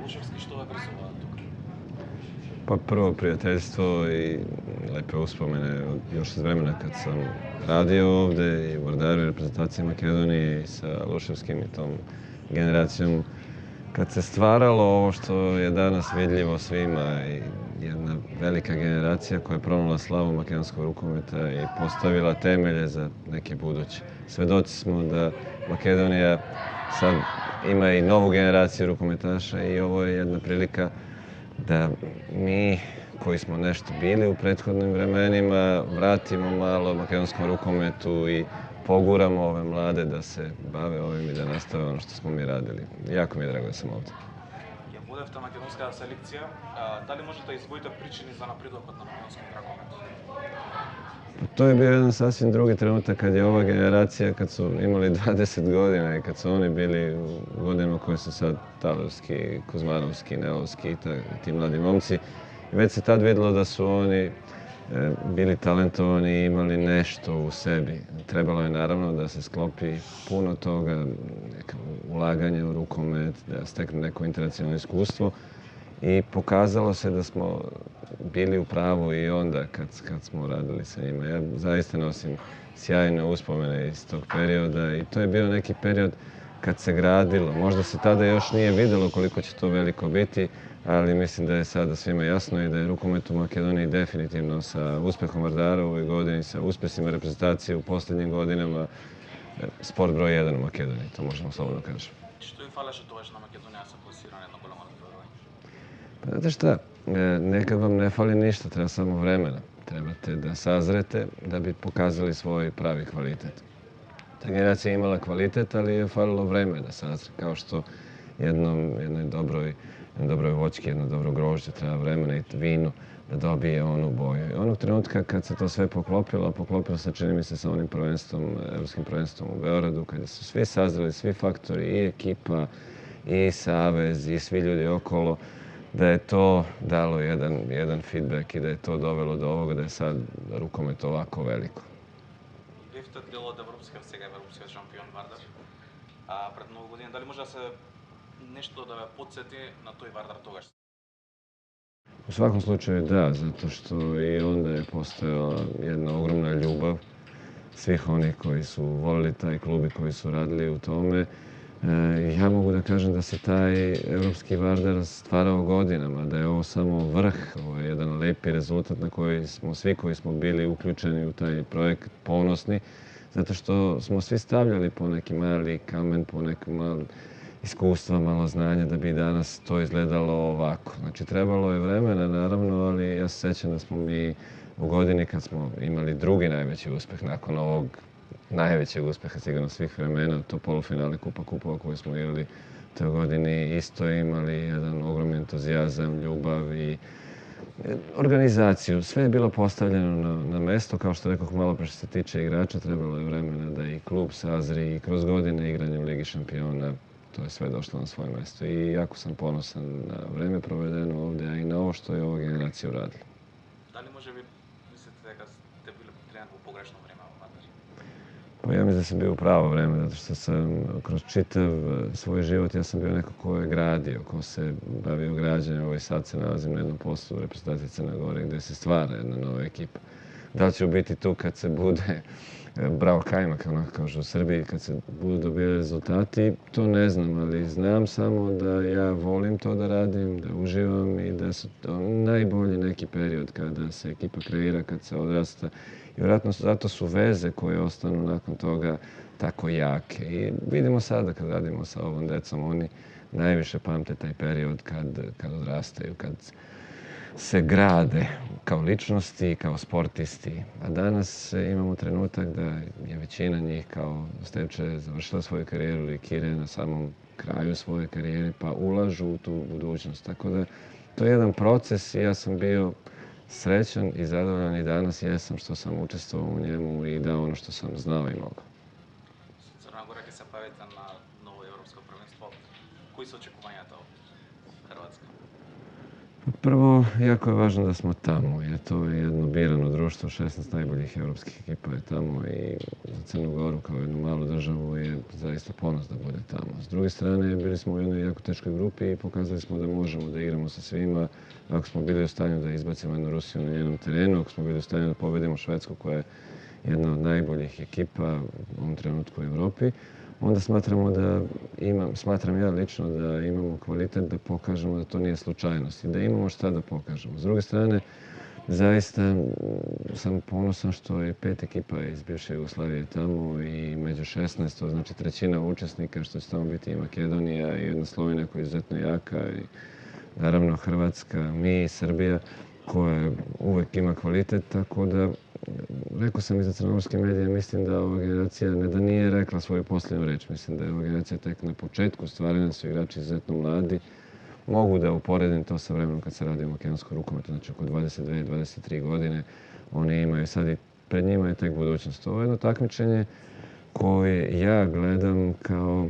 Лушевски, што ве врзува тука? Pa prvo prijateljstvo i lepe uspomene još iz vremena kad sam radio ovde i u Vardaru i reprezentaciji Makedonije i sa Luševskim i tom generacijom. Kad se stvaralo ovo što je danas vidljivo svima i jedna velika generacija koja je pronula slavu makedonskog rukometa i postavila temelje za neke buduće. Svedoci smo da Makedonija sad ima i novu generaciju rukometaša i ovo je jedna prilika da mi koji smo nešto bili u prethodnim vremenima vratimo malo makedonskom rukometu i poguramo ove mlade da se bave ovim i da nastave ono što smo mi radili. Jako mi je drago da sam ovde. Ја водевте македонската селекција, дали можете да издвоите причини за напредокот на македонскиот ракомет? To je bio jedan sasvim drugi trenutak kad je ova generacija, kad su imali 20 godina i kad su oni bili u godinama koje su sad Talovski, Kuzmanovski, Nelovski i ti mladi momci. I već se tad vidjelo da su oni bili talentovani i imali nešto u sebi. Trebalo je naravno da se sklopi puno toga, neka ulaganje u rukomet, da stekne neko internacionalno iskustvo. I pokazalo se da smo bili u pravu i onda kad smo radili sa njima. Ja zaista nosim sjajne uspomene iz tog perioda i to je bio neki period kad se gradilo. Možda se tada još nije videlo koliko će to veliko biti, ali mislim da je sada svima jasno i da je rukomet u Makedoniji definitivno sa uspehom Vardara u ovoj godini, sa uspesima reprezentacije u posljednjim godinama, sport broj 1 u Makedoniji, to možemo slobodno kažem. Што ја фалеше тогаш на Македонија за класирање на големо натпреварање? Pa znate šta, nekad vam ne fali ništa, treba samo vremena. Trebate da sazrete da bi pokazali svoj pravi kvalitet. Ta generacija je imala kvalitet, ali je falilo vreme da sazre. Kao što jednoj dobroj voćki, jedno dobro grožđe treba vremena i vinu da dobije onu boju. I onog trenutka kad se to sve poklopilo se čini mi se sa onim prvenstvom, evropskim prvenstvom u Beogradu, kada su svi sazreli, svi faktori, i ekipa, i savez, i svi ljudi okolo, da je to dalo jedan feedback i da je to dovelo do ovoga da je sad rukomet ovako veliko. Бевте дел од европскиот, сега европскиот шампион Вардар. Пред многу години, дали може да се нешто да ве потсети на тој Вардар тогаш? U svakom slučaju da, zato što i onda je postojala jedna ogromna ljubav svih onih koji su volili taj klub i koji su radili u tome. Ja mogu da kažem da se taj evropski Vardar stvarao godinama, da je ovo samo vrh, ovo je jedan lepi rezultat na koji smo svi koji smo bili uključeni u taj projekt ponosni, zato što smo svi stavljali po neki mali kamen, po nekom malo iskustva, malo znanja da bi danas to izgledalo ovako. Znači, trebalo je vremena, naravno, ali ja se sećam da smo mi u godini kad smo imali drugi najveći uspeh nakon ovog najvećeg uspeha sigurno svih vremena, to polufinale Kupa kupova koje smo igrali u toj godini, isto imali jedan ogromni entuzijazam, ljubav i organizaciju. Sve je bilo postavljeno na mesto, kao što rekoh malo pre što se tiče igrača, trebalo je vremena da i klub sazri i kroz godine igranja u Ligi šampiona, to je sve došlo na svoje mesto i jako sam ponosan na vreme provedeno ovde, a i na ovo što je ova generacija uradila. Дали може би мислите дека сте били потребен во погрешно време во Вардар? Pa ja mislim da sam bio u pravo vreme, zato što sam kroz čitav svoj život, ja sam bio neko ko je gradio, ko se bavio građanjem, sad se nalazim na jednom poslu u reprezentaciji Crne Gore gde se stvara jedna nova ekipa. Da li ću biti tu kad se bude brao kajmak, onako kažu u Srbiji, kad se budu dobili rezultati, to ne znam, ali znam samo da ja volim to da radim, da uživam i da su to najbolji neki period kada se ekipa kreira, kad se odrasta. I vjerojatno zato su veze koje ostanu nakon toga tako jake. I vidimo sada kad radimo sa ovom decom, oni najviše pamte taj period kad odrastaju, kad se grade kao ličnosti, kao sportisti. A danas imamo trenutak da je većina njih kao Stevče završila svoju karijeru ili Kire na samom kraju svoje karijere, pa ulažu u tu budućnost. Tako da to je jedan proces i ja sam bio srećan i zadovoljan i danas jesam što sam učestvovao u njemu i dao ono što sam znao i mogao. Crna Gora ќе се бавите на ново европско првенство. Кои се очекувањата од Hrvatska? Prvo, jako je važno da smo tamo, jer to je jedno birano društvo. društvo 16 najboljih europskih ekipa je tamo i za Crnu Goru kao jednu malu državu je zaista ponos da bude tamo. S druge strane, bili smo u jednoj jako teškoj grupi i pokazali smo da možemo da igramo sa svima. Ako smo bili u stanju da izbacimo jednu Rusiju na njenom terenu, ako smo bili u stanju da pobedimo Švedsku koja je jedna od najboljih ekipa u ovom trenutku u Evropi, onda smatram ja lično da imamo kvalitet da pokažemo da to nije slučajnost i da imamo šta da pokažemo. S druge strane, zaista sam ponosan što je 5 ekipa iz bivše Jugoslavije tamo i među 16, to znači trećina učesnika, što će tamo biti i Makedonija i jedna Slovenija koja je izuzetno jaka i naravno Hrvatska, mi i Srbija koja uvek ima kvalitet, tako da rekao sam i za crnogorske medije, mislim da ova generacija ne da nije rekla svoju posljednju reč, mislim da je ova generacija tek na početku, stvarno su igrači izuzetno mladi. Mogu da uporedim to sa vremenom kad se radi o makedonskom rukometu, znači oko 22-23 godine. Oni imaju sad i pred njima je tek budućnost. Ovo je jedno takmičenje koje ja gledam kao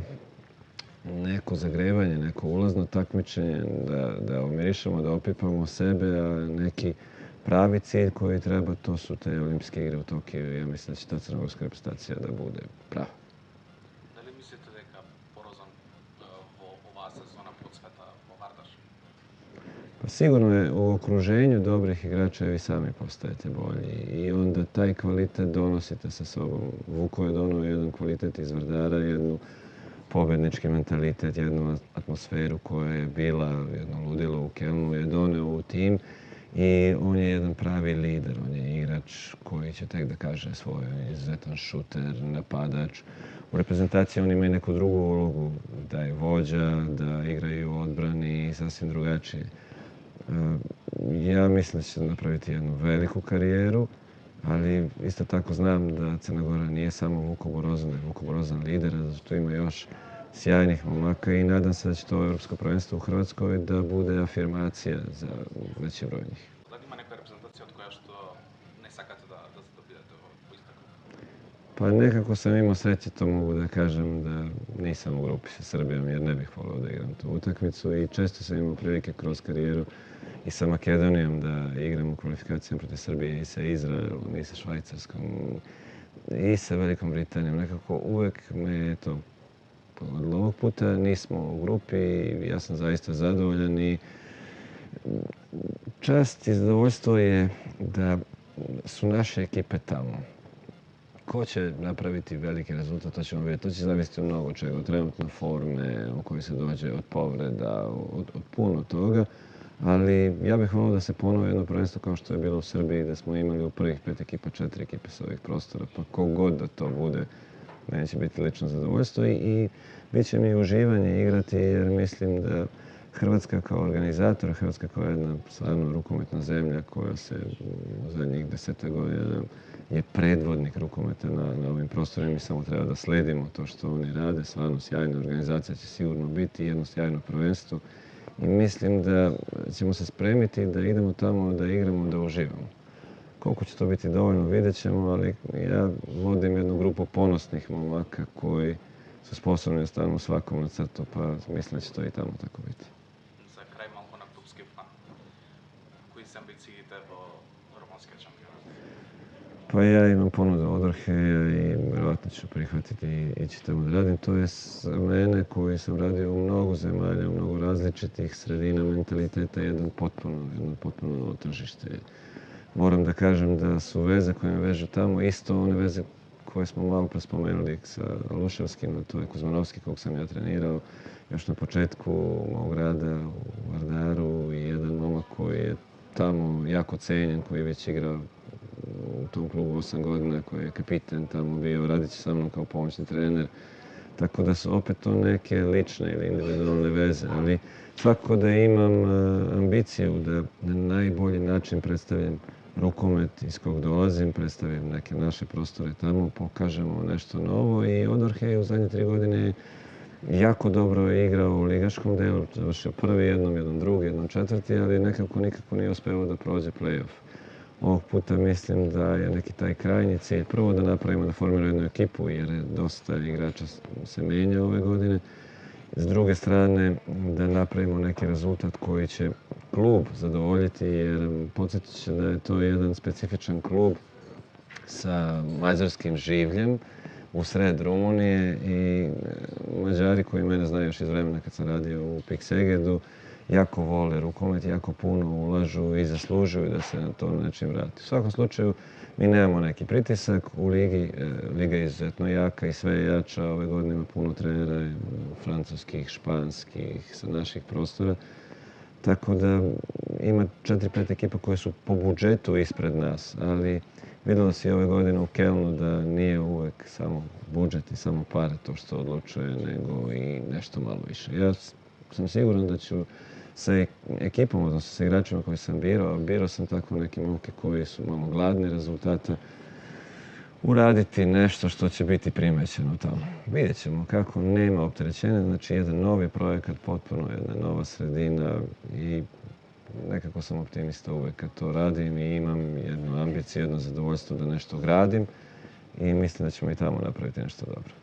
neko zagrevanje, neko ulazno takmičenje, da umirišemo, da opipamo sebe, a neki pravi cilj koji treba, to su te olimpijske igre u Tokiju. Ja mislim da će ta crnogorska reprezentacija da bude prava. Da li mislite дека поразом во оваа сезона подсвета во Вардар? Pa sigurno je u okruženju dobrih igrača vi sami postajete bolji i onda taj kvalitet donosite sa sobom. Vuko je donio jedan kvalitet iz Vardara, jednu pobednički mentalitet, jednu atmosferu koja je bila jedno ludilo u Kelnu, je donio u tim i on je jedan pravi lider, on je igrač koji će tek da kaže svoj, izuzetan šuter, napadač. U reprezentaciji on ima i neku drugu ulogu, da je vođa, da igraju u odbrani i sasvim drugačije. Ja mislim da će napraviti jednu veliku karijeru, ali isto tako znam da Crna Gora nije samo Vuko Borozan, da je Vuko Borozan lider, zato što ima još sjajnih momaka i nadam se da će to Evropsko prvenstvo u Hrvatskoj da bude afirmacija za veći broj njih. Da li ima neka reprezentacija od koja što ne sakate da бидете во истакот? Pa nekako sam imao sreće, to mogu da kažem, da nisam u grupi sa Srbijom jer ne bih volio da igram tu utakmicu i često sam imao prilike kroz karijeru i sa Makedonijom da igram u kvalifikacijama protiv Srbije i sa Izraelom i sa Švajcarskom i sa Velikom Britanijom. Nekako uvek me je to od ovog puta nismo u grupi i ja sam zaista zadovoljan i čast i zadovoljstvo je da su naše ekipe tamo. Ko će napraviti veliki rezultat, to ćemo vidjeti. To će zavisiti od mnogo čega, od trenutne forme u kojoj se dođe, od povreda, od puno toga. Ali ja bih volio da se ponovi jedno prvenstvo kao što je bilo u Srbiji, da smo imali u prvih 5 ekipa 4 ekipe s ovih prostora, pa kogod da to bude, meni će biti lično zadovoljstvo i bit će mi uživanje igrati jer mislim da Hrvatska kao organizator, Hrvatska kao jedna stvarno rukometna zemlja koja se u zadnjih 10 godina je predvodnik rukometa na ovim prostorima. Mi samo treba da sledimo to što oni rade. Stvarno sjajna organizacija će sigurno biti, jedno sjajno prvenstvo. I mislim da ćemo se spremiti da idemo tamo, da igramo, da uživamo. Koliko će to biti dovoljno, vidjet ćemo, ali ja vodim jednu grupu ponosnih momaka koji su sposobni da stanu svakom na crtu, pa mislim da će to i tamo tako biti. За крај малку на клубски план. Кои се амбициите во румунскиот шампионат? Pa ja imam ponudu od Orheja i vjerojatno ću prihvatiti i ići tamo da radim. To je za mene koji sam radio u mnogo zemalja, u mnogo različitih sredina, mentaliteta, jedno potpuno novo tržište. Moram da kažem da su veze koje me vežu tamo isto one veze koje smo malo pre spomenuli sa Aluševskim, to je Kuzmanovski kog sam ja trenirao još na početku mog rada u Vardaru i jedan momak koji je tamo jako cenjen, koji je već igrao u tom klubu 8 godina, koji je kapiten tamo bio, radit će sa mnom kao pomoćni trener. Tako da su opet to neke lične ili individualne veze, ali svakako da imam ambiciju da na najbolji način predstavljam rukomet iz kog dolazim, predstavim neke naše prostore tamo, pokažemo nešto novo i od Orhej u zadnje 3 godine jako dobro je igrao u ligaškom delu, završio prvi jednom drugi, jednom četvrti, ali nekako nikako nije uspeo da prođe play-off. Ovog puta mislim da je neki taj krajnji cilj. Prvo da napravimo, da formiramo jednu ekipu jer je dosta igrača se menja ove godine. S druge strane da napravimo neki rezultat koji će klub zadovoljiti, jer podsjetit će da je to jedan specifičan klub sa mađarskim življem u sred Rumunije i Mađari koji mene znaju još iz vremena kad sam radio u PIK Segedu jako vole rukomet, jako puno ulažu i zaslužuju da se na to način vrati. U svakom slučaju mi nemamo neki pritisak u ligi, liga je izuzetno jaka i sve je jača, ove godine ima puno trenera francuskih, španskih, sa naših prostora. Tako da ima 4-5 ekipa koje su po budžetu ispred nas, ali vidjelo se i ove godine u Kelnu da nije uvek samo budžet i samo pare to što odlučuje, nego i nešto malo više. Ja sam siguran da ću sa ekipom, odnosno sa igračima koji sam birao sam tako neke momke koji su malo gladni rezultata, uraditi nešto što će biti primećeno tamo. Vidjet ćemo kako, nema opterećenja, znači jedan novi projekat, potpuno jedna nova sredina i nekako sam optimista uvek kad to radim i imam jednu ambiciju, jedno zadovoljstvo da nešto gradim i mislim da ćemo i tamo napraviti nešto dobro.